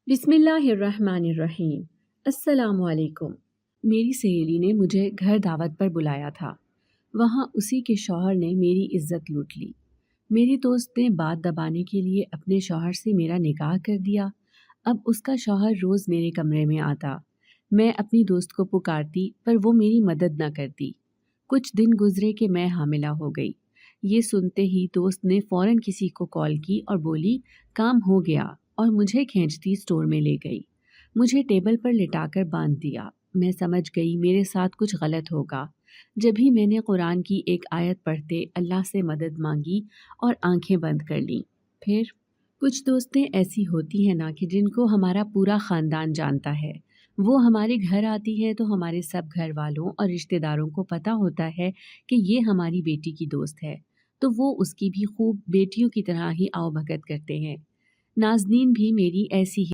बिस्मिल्लाहिर्रहमानिर्रहीम। अस्सलाम वालेकुम। मेरी सहेली ने मुझे घर दावत पर बुलाया था। वहाँ उसी के शौहर ने मेरी इज्जत लूट ली। मेरी दोस्त ने बात दबाने के लिए अपने शौहर से मेरा निकाह कर दिया। अब उसका शौहर रोज़ मेरे कमरे में आता। मैं अपनी दोस्त को पुकारती पर वो मेरी मदद न करती। कुछ दिन गुजरे कि मैं हामिला हो गई। ये सुनते ही दोस्त ने फ़ौरन किसी को कॉल की और बोली काम हो गया, और मुझे खींचती स्टोर में ले गई। मुझे टेबल पर लिटाकर बांध दिया। मैं समझ गई मेरे साथ कुछ गलत होगा। जब ही मैंने कुरान की एक आयत पढ़ते अल्लाह से मदद मांगी और आंखें बंद कर लीं। फिर कुछ दोस्तें ऐसी होती हैं ना कि जिनको हमारा पूरा ख़ानदान जानता है। वो हमारे घर आती है तो हमारे सब घर वालों और रिश्तेदारों को पता होता है कि ये हमारी बेटी की दोस्त है, तो वो उसकी भी खूब बेटियों की तरह ही आओ भगत करते हैं। नाज़नीन भी मेरी ऐसी ही